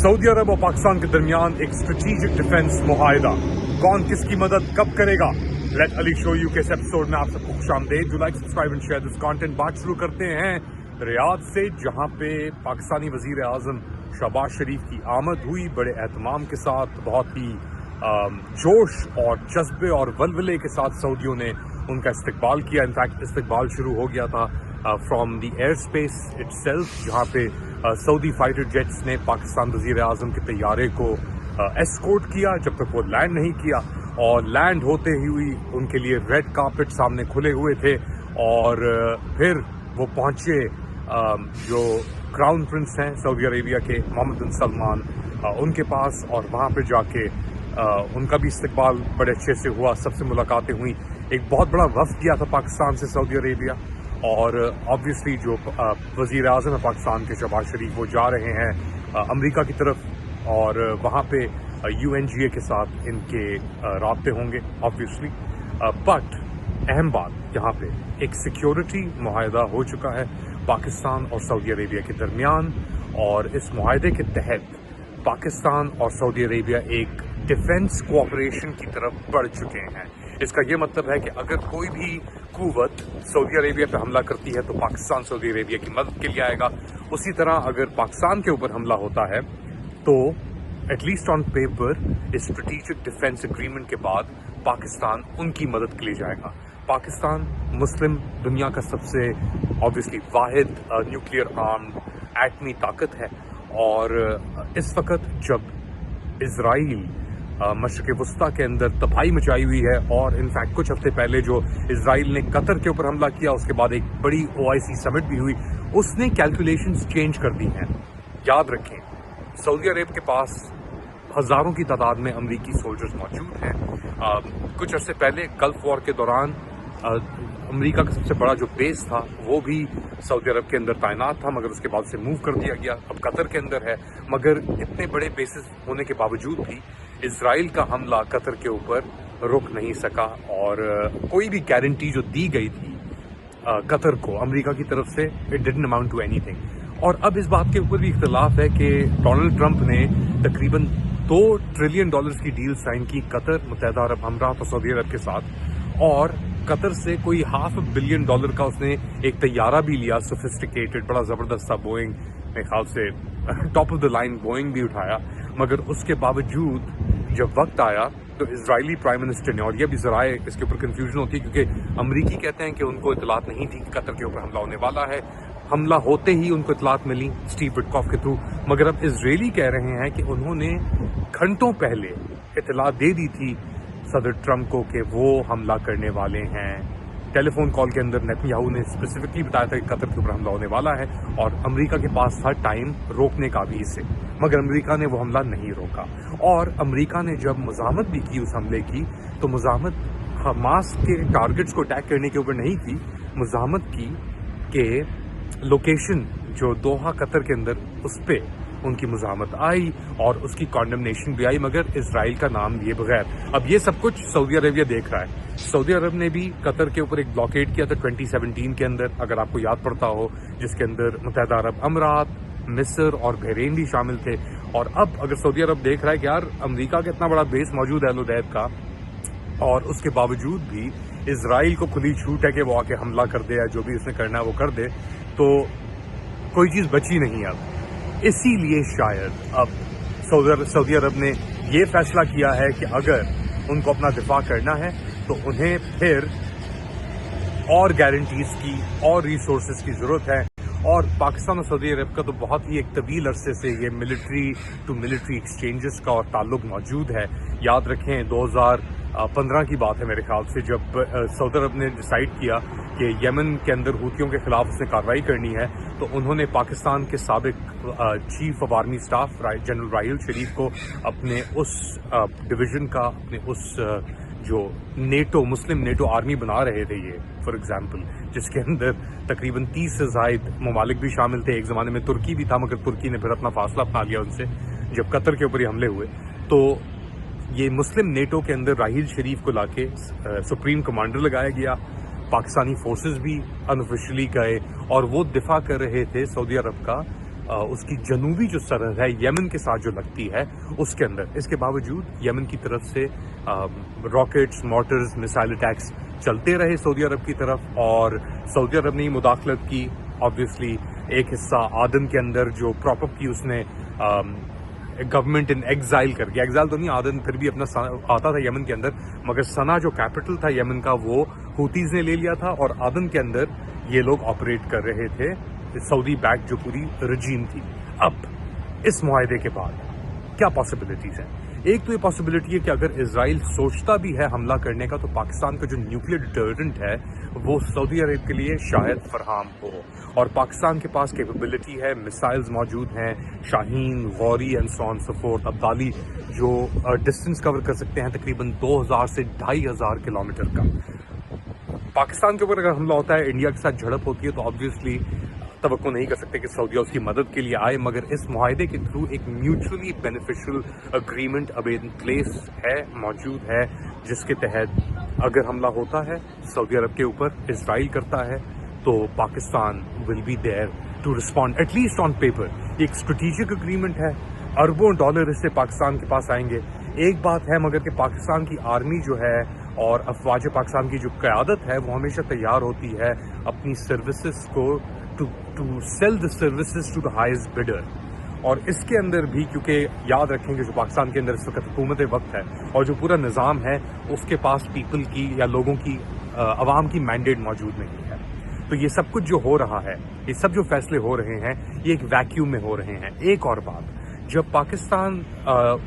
Saudi अरब और पाकिस्तान के दरमियान एक स्ट्रेटेजिक डिफेंस मुआहिदा, कौन किसकी मदद कब करेगा, लेट अली शो यू के इस एपिसोड में आप सबको खुशामदीद। Do like, subscribe and share this content. बात शुरू करते हैं रियाद से, जहां पे पाकिस्तानी वजीर आजम शहबाज शरीफ की आमद हुई बड़े एहतमाम के साथ, बहुत ही जोश और जज्बे और वलवले के साथ सऊदियों ने उनका इस्तकबाल किया। इनफैक्ट इस्तकबाल शुरू हो गया था from the air space itself, जहाँ पे सऊदी फाइटर जेट्स ने पाकिस्तान वजीर आजम के तैयारे को एस्कॉर्ट किया जब तक वो लैंड नहीं किया, और लैंड होते ही उनके लिए रेड कार्पेट सामने खुले हुए थे। और फिर वो पहुंचे जो क्राउन प्रिंस हैं सऊदी अरेबिया के, मोहम्मद बिन सलमान, उनके पास, और वहाँ पे जाके उनका भी इस्तकबाल बड़े अच्छे से हुआ। सबसे मुलाकातें हुई। एक बहुत बड़ा वफ्द गया था पाकिस्तान से सऊदी अरेबिया, और ऑब्वियसली जो वज़ीर आज़म है पाकिस्तान के शहबाज शरीफ, वो जा रहे हैं अमेरिका की तरफ, और वहाँ पे UNGA के साथ इनके राब्ते होंगे ऑब्वियसली। बट अहम बात यहाँ पे, एक सिक्योरिटी मुआहिदा हो चुका है पाकिस्तान और सऊदी अरेबिया के दरमियान, और इस मुआहिदे के तहत पाकिस्तान और सऊदी अरेबिया एक डिफेंस कोऑपरेशन की तरफ बढ़ चुके हैं। इसका ये मतलब है कि अगर कोई भी कुव्वत सऊदी अरेबिया पे हमला करती है तो पाकिस्तान सऊदी अरेबिया की मदद के लिए आएगा। उसी तरह अगर पाकिस्तान के ऊपर हमला होता है तो एटलीस्ट ऑन पेपर इस स्ट्रेटेजिक डिफेंस एग्रीमेंट के बाद पाकिस्तान उनकी मदद के लिए जाएगा। पाकिस्तान मुस्लिम दुनिया का सबसे ऑब्वियसली वाहिद न्यूक्लियर आर्म्ड एटमी ताकत है, और इस वक्त जब इजराइल मशरिक़ वस्ता के अंदर तबाही मचाई हुई है, और इनफैक्ट कुछ हफ्ते पहले जो इजराइल ने कतर के ऊपर हमला किया, उसके बाद एक बड़ी OIC समिट भी हुई, उसने कैलकुलेशंस चेंज कर दी हैं। याद रखें, सऊदी अरब के पास हज़ारों की तादाद में अमरीकी सोल्जर्स मौजूद हैं। कुछ अर्से पहले गल्फ वॉर के दौरान अमेरिका का सबसे बड़ा जो बेस था वो भी सऊदी अरब के अंदर तैनात था, मगर उसके बाद उसे मूव कर दिया गया, अब कतर के अंदर है। मगर इतने बड़े बेसिस होने के बावजूड भी इजराइल का हमला कतर के ऊपर रुक नहीं सका, और कोई भी गारंटी जो दी गई थी कतर को अमेरिका की तरफ से, it didn't amount to anything. और अब इस बात के ऊपर भी इख्तिलाफ है कि डोनाल्ड ट्रंप ने तकरीबन $2 ट्रिलियन की डील साइन की कतर, मुत्तहिदा अरब अमीरात और सऊदी अरब के साथ, और कतर से कोई $500 मिलियन का उसने एक तैयारा भी लिया, सोफिस्टिकेटेड, बड़ा ज़बरदस्त था, बोइंग, मेरे ख्याल से top of the line Boeing भी उठाया। मगर उसके बावजूद जब वक्त आया तो इजरायली प्राइम मिनिस्टर ने, और ये भी ज़राए इसके ऊपर कन्फ्यूजन होती है क्योंकि अमरीकी कहते हैं कि उनको इतलात नहीं थी कि कतर के ऊपर हमला होने वाला है, हमला होते ही उनको इतलात मिली स्टीव विटकॉफ के थ्रू। मगर अब इजरायली कह रहे हैं कि उन्होंने घंटों पहले इतला दे दी थी सदर ट्रंप को कि वो हमला करने वाले हैं। टेलीफोन कॉल के अंदर नेतन्याहू ने स्पेसिफिकली बताया था कि कतर के ऊपर हमला होने वाला है, और अमेरिका के पास था टाइम रोकने का भी इसे, मगर अमेरिका ने वो हमला नहीं रोका। और अमेरिका ने जब मुज़ाहमत भी की उस हमले की, तो मुज़ाहमत हमास के टारगेट्स को अटैक करने के ऊपर नहीं की, मुज़ाहमत की कि लोकेशन जो दोहा कतर के अंदर, उस पर उनकी मुज़ाहमत आई और उसकी कॉन्डमनेशन भी आई, मगर इजराइल का नाम लिए बगैर। अब ये सब कुछ सऊदी अरेबिया देख रहा है। सऊदी अरब ने भी कतर के ऊपर एक ब्लॉकेड किया था 2017 के अंदर, अगर आपको याद पड़ता हो, जिसके अंदर मुत्तहिदा अरब अमीरात, मिस्र और बहरीन भी शामिल थे। और अब अगर सऊदी अरब देख रहा है कि यार अमेरिका का इतना बड़ा बेस मौजूद है अल-उदैद का, और उसके बावजूद भी इजराइल को खुली छूट है कि वो आके हमला कर दे या जो भी उसने करना है वो कर दे, तो कोई चीज़ बची नहीं अब। इसीलिए शायद अब सऊदी अरब ने ये फैसला किया है कि अगर उनको अपना दिफा करना है तो उन्हें फिर और गारंटीज की और रिसोर्सेज की ज़रूरत है। और पाकिस्तान और सऊदी अरब का तो बहुत ही एक तवील अरसे से ये मिलिट्री टू मिलिट्री एक्सचेंजेस का और ताल्लुक मौजूद है। याद रखें 2015 की बात है मेरे ख्याल से, जब सऊदी अरब ने डिसाइड किया कि यमन के अंदर हूथियों के खिलाफ उसने कार्रवाई करनी है, तो उन्होंने पाकिस्तान के साबिक chief of army staff general Raheel Sharif को अपने उस डिवीज़न का, अपने उस जो नेटो, मुस्लिम नेटो आर्मी बना रहे थे ये, फॉर एग्जांपल, जिसके अंदर तकरीबन 30 से ज़ायद ममालिक भी शामिल थे। एक ज़माने में तुर्की भी था, मगर तुर्की ने फिर अपना फासला अपना लिया उनसे जब कतर के ऊपर ये हमले हुए। तो ये मुस्लिम नेटो के अंदर राहिल शरीफ को लाके सुप्रीम कमांडर लगाया गया। पाकिस्तानी फोर्सेस भी अनऑफिशियली गए और वो दिफा कर रहे थे सऊदी अरब का उसकी जनूबी जो सरहद है यमन के साथ जो लगती है उसके अंदर। इसके बावजूद यमन की तरफ से रॉकेट्स, मोटर्स, मिसाइल अटैक्स चलते रहे सऊदी अरब की तरफ, और सऊदी अरब ने ही मुदाखलत की। ऑब्वियसली एक हिस्सा आदन के अंदर जो प्रॉप की उसने गवर्नमेंट इन एग्जाइल करके, एग्जाइल तो नहीं, आदन फिर भी अपना आता था यमन के अंदर, मगर सना जो कैपिटल था यमन का वो हूतीज ने ले लिया था, और आदन के अंदर ये लोग ऑपरेट कर रहे थे, सऊदी बैक जो पूरी रजीम थी। अब इस मुआहदे के बाद क्या पॉसिबिलिटीज हैं? एक तो ये पॉसिबिलिटी है कि अगर इजराइल सोचता भी है हमला करने का, तो पाकिस्तान का जो न्यूक्लियर डिटर्रेंट है वो सऊदी अरब के लिए शायद फराहम हो, और पाकिस्तान के पास कैपेबिलिटी है, मिसाइल्स मौजूद हैं, Shaheen, Gauri and so on so fourth, Abdali, जो डिस्टेंस कवर कर सकते हैं तकरीबन 2000 से 2500 किलोमीटर का। पाकिस्तान के ऊपर अगर हमला होता है, इंडिया के साथ झड़प होती है, तो ऑब्वियसली तवक्को नहीं कर सकते कि सऊदी उसकी मदद के लिए आए, मगर इस मुआहदे के थ्रू एक म्यूचुअली बेनिफिशियल अग्रीमेंट अब इन प्लेस है, मौजूद है, जिसके तहत अगर हमला होता है सऊदी अरब के ऊपर, इजराइल करता है, तो Pakistan will be there to respond at least on paper. एक स्ट्रेटेजिक अग्रीमेंट है, अरबों डॉलर इससे पाकिस्तान के पास आएंगे। एक बात है मगर कि पाकिस्तान की आर्मी जो है और अफवाज पाकिस्तान की जो क़यादत है वो हमेशा तैयार होती है अपनी सर्विसेज को to sell the services to the highest bidder. और इसके अंदर भी, क्योंकि याद रखेंगे जो पाकिस्तान के अंदर इस वक्त हुकूमत वक्त है और जो पूरा निज़ाम है उसके पास पीपल की या लोगों की, अवाम की मैंडेट मौजूद नहीं है। तो ये सब कुछ जो हो रहा है, ये सब जो फैसले हो रहे हैं, ये एक वैक्यूम में हो रहे हैं। एक और बात, जब पाकिस्तान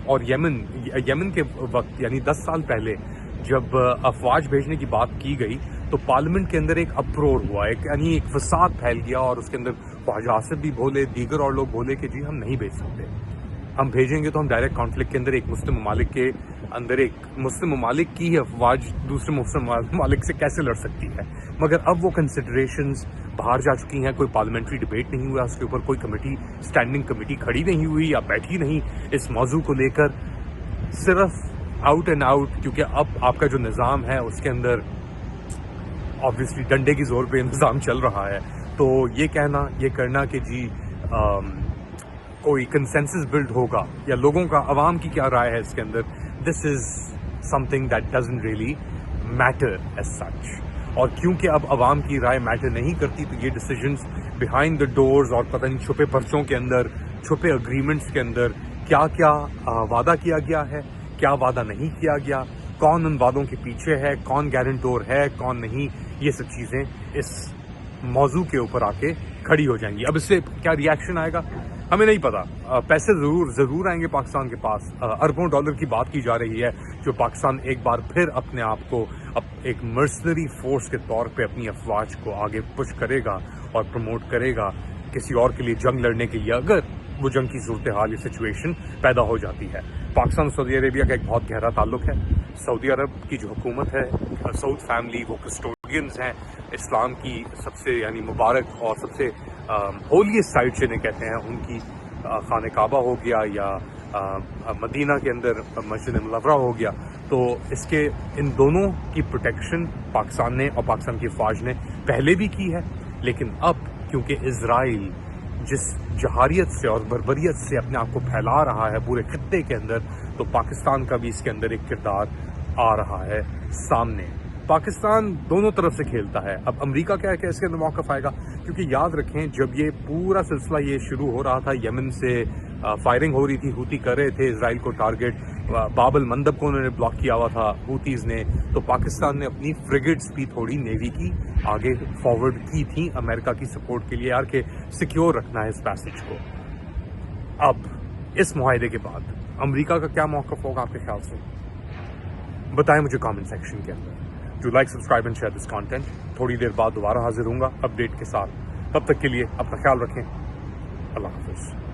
और यमन के वक्त यानी 10 साल पहले जब अफवाज भेजने की बात की गई, तो पार्लियामेंट के अंदर एक अप्रोर हुआ, यानी एक फसाद फैल गया, और उसके अंदर ख्वाजा आसिफ भी बोले, दीगर और लोग बोले कि जी हम नहीं भेज सकते, हम भेजेंगे तो हम डायरेक्ट कॉन्फ्लिक्ट के अंदर एक मुस्लिम ममालिक के अंदर, एक मुस्लिम ममालिक की अफवाज दूसरे मुस्लिम ममालिक से कैसे लड़ सकती है। मगर अब वो कंसिडरेशंस बाहर जा चुकी हैं, कोई पार्लियामेंट्री डिबेट नहीं हुआ उसके ऊपर, कोई कमेटी, स्टैंडिंग कमेटी खड़ी नहीं हुई या बैठी नहीं इस मौजू को लेकर, सिर्फ आउट एंड आउट, क्योंकि अब आपका जो निज़ाम है उसके अंदर ऑब्वियसली डंडे की जोर पे निज़ाम चल रहा है। तो ये कहना, ये करना कि जी कोई कंसेंसस बिल्ड होगा या लोगों का, अवाम की क्या राय है इसके अंदर, this is something that doesn't really matter as such. और क्योंकि अब अवाम की राय मैटर नहीं करती, तो ये डिसीजंस बिहाइंड द डोर्स और पता नहीं छुपे पर्चों के अंदर, छुपे अग्रीमेंट्स के अंदर क्या क्या वादा किया गया है, क्या वादा नहीं किया गया, कौन उन वादों के पीछे है, कौन गारंटोर है, कौन नहीं, ये सब चीज़ें इस मौजू के ऊपर आके खड़ी हो जाएंगी। अब इससे क्या रिएक्शन आएगा हमें नहीं पता। पैसे ज़रूर आएंगे पाकिस्तान के पास, अरबों डॉलर की बात की जा रही है, जो पाकिस्तान एक बार फिर अपने आप को एक मर्सनरी फोर्स के तौर पे अपनी अफवाज को आगे पुश करेगा और प्रमोट करेगा किसी और के लिए जंग लड़ने के लिए, अगर वो जंग की सूरत हाल, ये सिचुएशन पैदा हो जाती है। पाकिस्तान और सऊदी अरेबिया का एक बहुत गहरा ताल्लुक है। सऊदी अरब की जो हुकूमत है, सऊद फैमिली, वो कस्टोडियंस हैं इस्लाम की सबसे यानी मुबारक और सबसे होलीस्ट साइट जिन्हें कहते हैं, उनकी खाने काबा हो गया या मदीना के अंदर मस्जिद मुनव्वरा हो गया। तो इसके इन दोनों की प्रोटेक्शन पाकिस्तान ने और पाकिस्तान की फ़ौज ने पहले भी की है, लेकिन अब क्योंकि इजराइल जिस जहारियत से और बर्बरियत से अपने आप को फैला रहा है पूरे खित्ते के अंदर, तो पाकिस्तान का भी इसके अंदर एक किरदार आ रहा है सामने। पाकिस्तान दोनों तरफ से खेलता है। अब अमेरिका क्या है कि इसके अंदर मौक़िफ़ आएगा, क्योंकि याद रखें जब ये पूरा सिलसिला ये शुरू हो रहा था, यमन से फायरिंग हो रही थी, हूती कर रहे थे इजराइल को टारगेट, बाबल मंदब को उन्होंने ब्लॉक किया हुआ था हूतीज़ ने, तो पाकिस्तान ने अपनी फ्रिगेट्स भी थोड़ी नेवी की आगे फॉरवर्ड की थी अमेरिका की सपोर्ट के लिए, यार के सिक्योर रखना है इस पैसेज को। अब इस मुआहदे के बाद अमेरिका का क्या मौक़िफ़ होगा आपके ख्याल से? बताएं मुझे कमेंट सेक्शन के अंदर। Do like, subscribe and share this content. थोड़ी देर बाद दोबारा हाजिर होऊंगा अपडेट के साथ। तब तक के लिए अपना ख्याल रखें। अल्लाह हाफ़िज़।